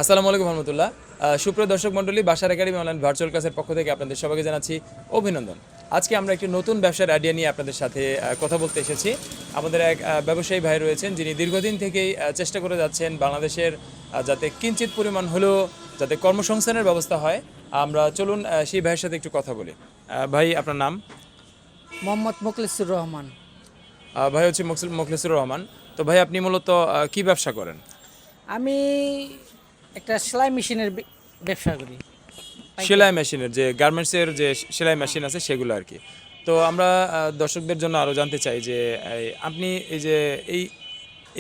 আসসালামু আলাইকুম রহমতুল্লাহ। সুপ্রিয় দর্শক মণ্ডলী, বাসার একাডেমি অনলাইন ভার্চুয়াল ক্লাসের পক্ষ থেকে আপনাদের সবাইকে জানাচ্ছি অভিনন্দন। আজকে আমরা একটি নতুন ব্যবসার আইডিয়া নিয়ে আপনাদের সাথে কথা বলতে এসেছি। আমাদের এক ব্যবসায়ী ভাই রয়েছেন, যিনি দীর্ঘদিন থেকেই চেষ্টা করে যাচ্ছেন বাংলাদেশের যাতে কিঞ্চিত পরিমাণ হলেও যাতে কর্মসংস্থানের ব্যবস্থা হয়। আমরা চলুন সেই ভাইয়ের সাথে একটু কথা বলি। ভাই, আপনার নাম? মোহাম্মদ মোখলেসুর রহমান। ভাই হচ্ছে মোখলেসুর রহমান। তো ভাই, আপনি মূলত কি ব্যবসা করেন? আমি একটা সেলাই মেশিনের ব্যবসা করি। সেলাই মেশিনের, যে গার্মেন্টসের যে সেলাই মেশিন আছে সেগুলো আর কি। তো আমরা দর্শকদের জন্য আরও জানতে চাই যে আপনি এই যে এই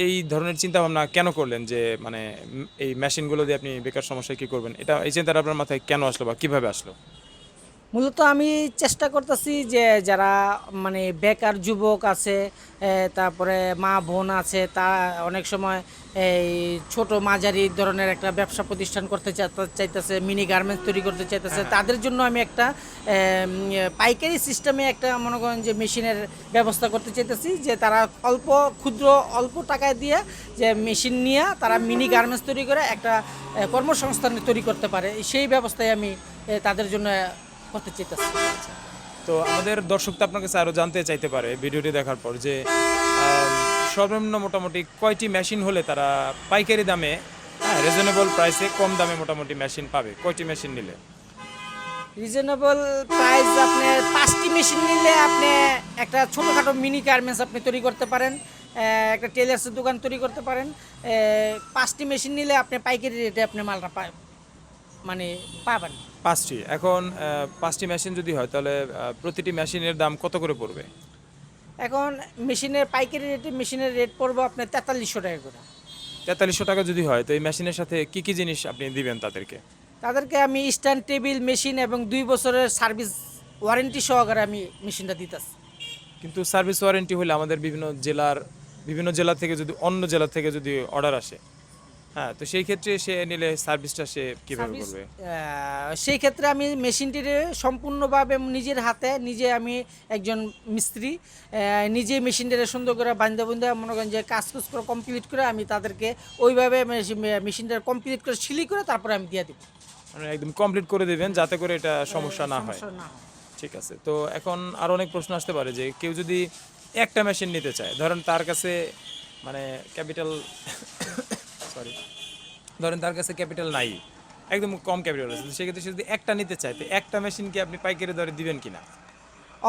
এই ধরনের চিন্তা ভাবনা কেন করলেন, যে মানে এই মেশিনগুলো দিয়ে আপনি বেকার সমস্যায় কী করবেন, এটা এই চিন্তাটা আপনার মাথায় কেন আসলো বা কিভাবে আসলো? মূলত আমি চেষ্টা করতেছি যে যারা মানে বেকার যুবক আছে, তারপরে মা বোন আছে, তা অনেক সময় এই ছোট মাঝারি ধরনের একটা ব্যবসা প্রতিষ্ঠান করতে চাইতেছে, মিনি গার্মেন্টস তৈরি করতে চাইতেছে, তাদের জন্য আমি একটা পাইকারি সিস্টেমে একটা মনে করেন যে মেশিনের ব্যবস্থা করতে চাইতেছি, যে তারা ক্ষুদ্র অল্প টাকায় দিয়ে যে মেশিন নিয়ে তারা মিনি গার্মেন্টস তৈরি করে একটা কর্মসংস্থান তৈরি করতে পারে, সেই ব্যবস্থায় আমি তাদের জন্য করতে চাইতেছি। তো আমাদের দর্শক তো আপনার কাছে আরও জানতে চাইতে পারে ভিডিওটি দেখার পর যে সর্বনিম্ন মোটামুটি কয়টি মেশিন হলে তারা পাইকারি দামে, হ্যাঁ, রিজনেবল প্রাইসে কম দামে মোটামুটি মেশিন পাবে, কয়টি মেশিন নিলে? রিজনেবল প্রাইস আপনি 5টি মেশিন নিলে আপনি একটা ছোটোখাটো মিনি গার্মেন্টস আপনি তৈরি করতে পারেন, একটা টেলার্সের দোকান তৈরি করতে পারেন। 5টি মেশিন নিলে আপনি পাইকারি রেটে আপনি মালটা মানে পাবেন। 5টি, এখন 5টি মেশিন যদি হয় তাহলে প্রতিটি মেশিনের দাম কত করে পড়বে? এখন মেশিনের পাইকারি রেটে মেশিনের রেট পড়বে আপনার 4300 টাকা করে। 4300 টাকা যদি হয়, তো এই মেশিনের সাথে কি কি জিনিস আপনি দিবেন তাদেরকে? তাদেরকে আমি স্ট্যান্ড টেবিল মেশিন এবং 2 বছরের সার্ভিস ওয়ারেন্টি সহকারে আমি মেশিনটা দিতেছি। কিন্তু সার্ভিস ওয়ারেন্টি হলে আমাদের বিভিন্ন জেলা থেকে যদি অন্য জেলা থেকে যদি অর্ডার আসে, হ্যাঁ, তো সেই ক্ষেত্রে সে নিলে সার্ভিসটা সে কিভাবে সার্ভিস করবে? সেই ক্ষেত্রে আমি মেশিনটির সম্পূর্ণভাবে নিজের হাতে নিজে আমি একজন মিস্ত্রি নিজে মেশিনটারে সুন্দর করে বান্ধা বুন্ধা মনে করেন যে কাজ করে কমপ্লিট করে আমি তাদেরকে ওইভাবে মেশিনটা কমপ্লিট করে সিলি করে তারপরে আমি দিয়ে দিব। মানে একদম কমপ্লিট করে দিবেন যাতে করে এটা সমস্যা না হয়। সমস্যা না হয়। ঠিক আছে। তো এখন আরও অনেক প্রশ্ন আসতে পারে যে কেউ যদি একটা মেশিন নিতে চায়, ধরেন তার কাছে মানে ক্যাপিটাল সরি, ধরেন তার কাছে ক্যাপিটাল নাই, একদম কম ক্যাপিটাল আছে, তো সেক্ষেত্রে সে যদি একটা নিতে চায়, তো একটা মেশিনকে আপনি পাইকারি দরে দিবেন কিনা?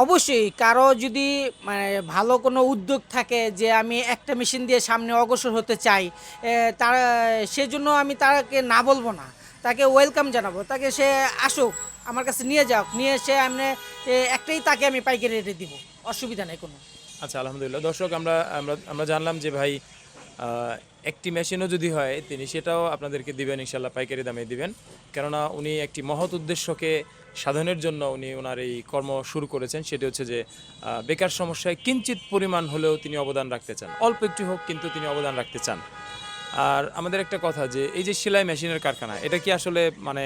অবশ্যই কারো যদি মানে ভালো কোনো উদ্যোগ থাকে যে আমি একটা মেশিন দিয়ে সামনে অগ্রসর হতে চাই, তার সেজন্য আমি তাকে না বলবো না, তাকে ওয়েলকাম জানাবো, তাকে সে আসুক আমার কাছে নিয়ে যাক, নিয়ে এসে আমি একটাই তাকে আমি পাইকারি রেটে দিব, অসুবিধা নেই কোনো। আচ্ছা, আলহামদুলিল্লাহ। দর্শক, আমরা আমরা আমরা জানলাম যে ভাই একটি মেশিনও যদি হয় তিনি সেটাও আপনাদেরকে দিবেন, ইনশাল্লাহ পাইকারি দামে দিবেন। কেননা উনি একটি মহৎ উদ্দেশ্যকে সাধনের জন্য উনি ওনার এই কর্ম শুরু করেছেন, সেটি হচ্ছে যে বেকার সমস্যায় কিঞ্চিত পরিমাণ হলেও তিনি অবদান রাখতে চান, অল্প একটু হোক কিন্তু তিনি অবদান রাখতে চান। আর আমাদের একটা কথা, যে এই যে সেলাই মেশিনের কারখানা, এটা কি আসলে মানে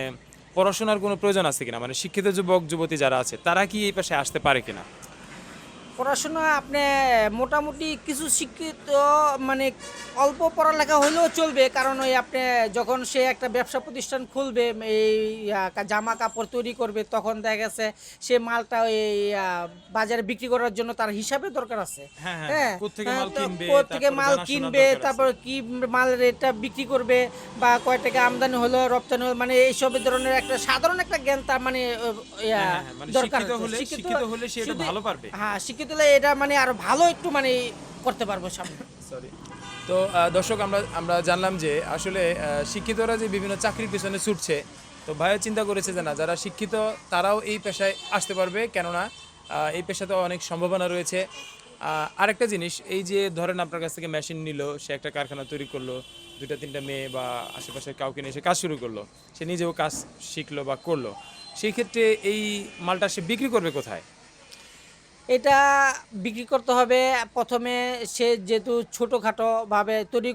পড়াশোনার কোনো প্রয়োজন আছে কিনা, মানে শিক্ষিত যুবক যুবতী যারা আছে তারা কি এই পাশে আসতে পারে কিনা? পড়াশোনা আপনি মোটামুটি কিছু শিক্ষিত মানে অল্প পড়ালেখা হলেও চলবে, কারণ ওই আপনি যখন সে একটা ব্যবসা প্রতিষ্ঠান খুলবে, এই জামা কাপড় তৈরি করবে, তখন দেখা গেছে সে মালটা ওই বাজারে বিক্রি করার জন্য তার হিসাবে দরকার আছে। হ্যাঁ, হ্যাঁ, হ্যাঁ, কোত্থেকে মাল কিনবে, কোত্থেকে তারপরে মাল জানাশোনার কিনবে, দরকার আছে। তারপর কি মাল রেটটা বিক্রি করবে, বা কয় টাকা আমদানি হলো রপ্তানি হলো, মানে এইসব ধরনের একটা সাধারণ একটা জ্ঞান তার মানে হ্যাঁ, হ্যাঁ, মানে দরকার শিক্ষিত হলে সে এটা শুধু- ভালো পারবে। হ্যাঁ, শিক্ষিত হলে এটা মানে আরো ভালো একটু মানে করতে পারবো সামনে। সরি। তো দর্শক, আমরা আমরা জানলাম যে আসলে শিক্ষিতরা যে বিভিন্ন চাকরির পিছনে ছুটছে, তো ভাইও চিন্তা করেছে যে না, যারা শিক্ষিত তারাও এই পেশায় আসতে পারবে, কেননা এই পেশাতে অনেক সম্ভাবনা রয়েছে। আরেকটা জিনিস, এই যে ধরেন আপনার কাছ থেকে মেশিন নিল, সে একটা কারখানা তৈরি করলো, দুইটা তিনটা মেয়ে বা আশেপাশের কাউকে নিয়ে সে কাজ শুরু করলো, সে নিজেও কাজ শিখলো বা করলো, সেই ক্ষেত্রে এই মালটা সে বিক্রি করবে কোথায়? এটা বিক্রি করতে হবে প্রথমে, সে যেহেতু ছোটোখাটোভাবে তৈরি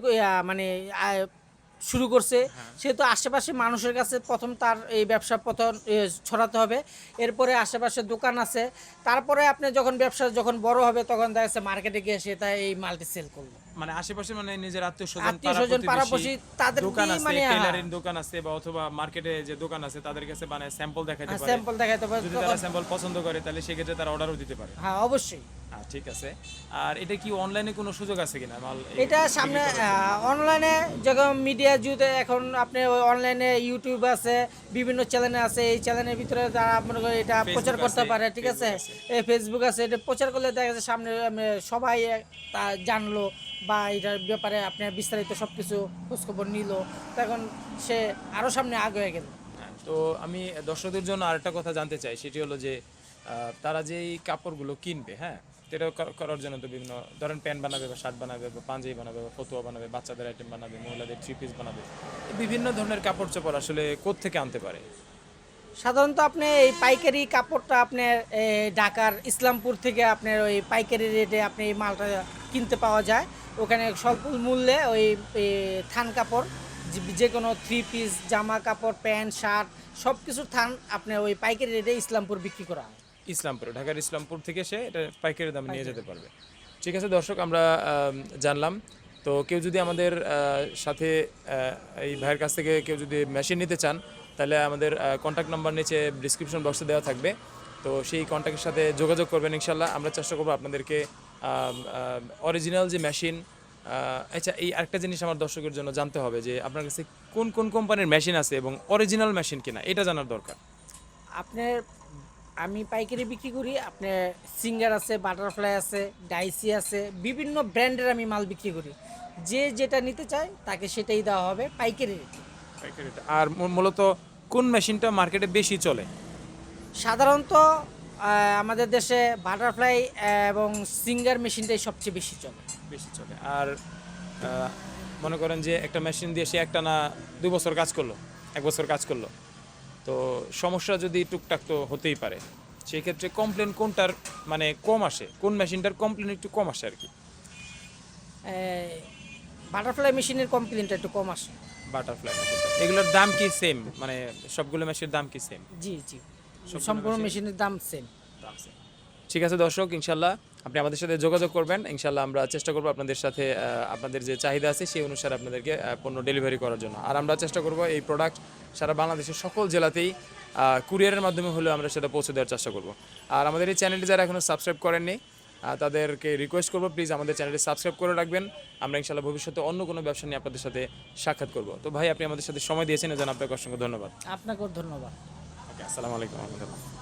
মানে শুরু করছে, সেহেতু আশেপাশে মানুষের কাছে প্রথম তার এই ব্যবসা প্রথম ছড়াতে হবে, এরপরে আশেপাশে দোকান আছে, তারপরে আপনি যখন ব্যবসা যখন বড় হবে তখন দেখা যাচ্ছে মার্কেটে গিয়ে সে তাই এই মালটি সেল করলো। মানে আশেপাশে মানে নিজের আত্মীয়-স্বজন, আত্মীয়-স্বজন, পাড়াপড়শি তাদের দোকান দিয়েই আছে, মানে টেইলারিং দোকান আছে বা অথবা মার্কেটে যে দোকান আছে তাদের কাছে মানে স্যাম্পল দেখাইতে পারে। স্যাম্পল দেখাতে পারে যদি তখন। তারা স্যাম্পল পছন্দ করে তাহলে সেক্ষেত্রে তারা অর্ডারও দিতে পারে। হ্যাঁ অবশ্যই। ঠিক আছে। আর এটা কি অনলাইনে কোনো সুযোগ আছে কিনা মাল এটা সামনে অনলাইনে যখন মিডিয়া যুগ, এখন আপনি অনলাইনে ইউটিউব আছে, বিভিন্ন চ্যানেল আছে, এই চ্যানেলের ভিতরে তারা মনে করেন এটা প্রচার করতে আছে, পারে, ঠিক আছে, এই ফেসবুক আছে, এটা প্রচার করলে দেখা যাচ্ছে সামনে সবাই তা জানলো বা এটার ব্যাপারে আপনার বিস্তারিত সব কিছু খোঁজখবর নিল, তখন সে আরও সামনে আগে গেল। তো আমি দর্শকদের জন্য আরেকটা কথা জানতে চাই, সেটি হলো যে তারা যেই কাপড়গুলো কিনবে, হ্যাঁ, সেটা করার জন্য তো বিভিন্ন ধরেন প্যান্ট বানাবে বা শার্ট বানাবে বা পাঞ্জাবি বানাবে বা ফতুয়া বানাবে, বাচ্চাদের আইটেম বানাবে, মহিলাদের থ্রি পিস বানাবে, বিভিন্ন ধরনের কাপড় চোপড় আসলে কোত্থেকে আনতে পারে? সাধারণত আপনি এই পাইকারি কাপড়টা আপনার ঢাকার ইসলামপুর থেকে আপনার ওই পাইকারি রেটে আপনি এই মালটা কিনতে পাওয়া যায়। ওখানে স্বল্প মূল্যে ওই থান কাপড়, যে কোনো থ্রি পিস, জামা কাপড়, প্যান্ট, শার্ট সব কিছুর থান আপনার ওই পাইকারি রেটে ইসলামপুর বিক্রি করা হয়। ইসলামপুর, ঢাকার ইসলামপুর থেকে সে এটা পাইকারি দামে নিয়ে যেতে পারবে। ঠিক আছে দর্শক, আমরা জানলাম। তো কেউ যদি আমাদের সাথে এই ভাইয়ের কাছ থেকে কেউ যদি মেশিন নিতে চান, তাহলে আমাদের কন্ট্যাক্ট নাম্বার নিচে ডিসক্রিপশন বক্সে দেওয়া থাকবে। তো সেই কন্ট্যাক্টের সাথে যোগাযোগ করবেন ইনশাল্লাহ। আমরা চেষ্টা করবো আপনাদেরকে অরিজিনাল যে মেশিন। আচ্ছা, এই আরেকটা জিনিস আমার দর্শকের জন্য জানতে হবে যে আপনার কাছে কোন কোন কোম্পানির মেশিন আছে এবং অরিজিনাল মেশিন কিনা, এটা জানার দরকার। আপনার আমি পাইকারি বিক্রি করি, আপনার সিঙ্গার আছে, বাটারফ্লাই আছে, ডাইসি আছে, বিভিন্ন ব্র্যান্ডের আমি মাল বিক্রি করি। যে যেটা নিতে চায় তাকে সেটাই দেওয়া হবে পাইকারি রেটে। পাইকারিটা। আর মূলত কোন মেশিনটা মার্কেটে বেশি চলে? সাধারণত আমাদের দেশে বাটারফ্লাই এবং সিঙ্গার মেশিনটাই সবচেয়ে বেশি চলে। আর মনে করেন যে একটা মেশিন দিয়ে সে একটা না 2 বছর কাজ করলো, 1 বছর কাজ করলো, তো সমস্যা যদি টুকটাক তো হতেই পারে। সেই ক্ষেত্রে কমপ্লেন কোনটার মানে কম আসে, কোন মেশিনটার কমপ্লেন একটু কম আসে আর কি? বাটারফ্লাই মেশিনের কমপ্লেনটা একটু কম আসে। বাটারফ্লাই মেশিনটা, এগুলোর দাম কি সেম? মানে সবগুলো মেশিনের দাম কি সেম? জি জি, সম্পূর্ণ মেশিনের দাম সেম। ঠিক আছে দর্শক, ইনশাল্লাহ আপনি আমাদের সাথে যোগাযোগ করবেন। ইনশাল্লাহ আমরা চেষ্টা করবো আপনাদের সাথে আপনাদের যে চাহিদা আছে সেই অনুসারে আপনাদেরকে পণ্য ডেলিভারি করার জন্য। আর আমরা চেষ্টা করব এই প্রোডাক্ট সারা বাংলাদেশের সকল জেলাতেই কুরিয়ারের মাধ্যমে হলেও আমরা সেটা পৌঁছে দেওয়ার চেষ্টা করব। আর আমাদের এই চ্যানেলটি যারা এখনও সাবস্ক্রাইব করেননি, তাদেরকে রিকোয়েস্ট করবো প্লিজ আমাদের চ্যানেলটি সাবস্ক্রাইব করে রাখবেন। আমরা ইনশাল্লাহ ভবিষ্যতে অন্য কোনো ব্যবসা নিয়ে আপনাদের সাথে সাক্ষাৎ করব। তো ভাই, আপনি আমাদের সাথে সময় দিয়েছেন, এজন্য আপনাকে অসংখ্য ধন্যবাদ। আপনাকেও ধন্যবাদ। ওকে, আসসালামু আলাইকুম রহমতুল্লাহ।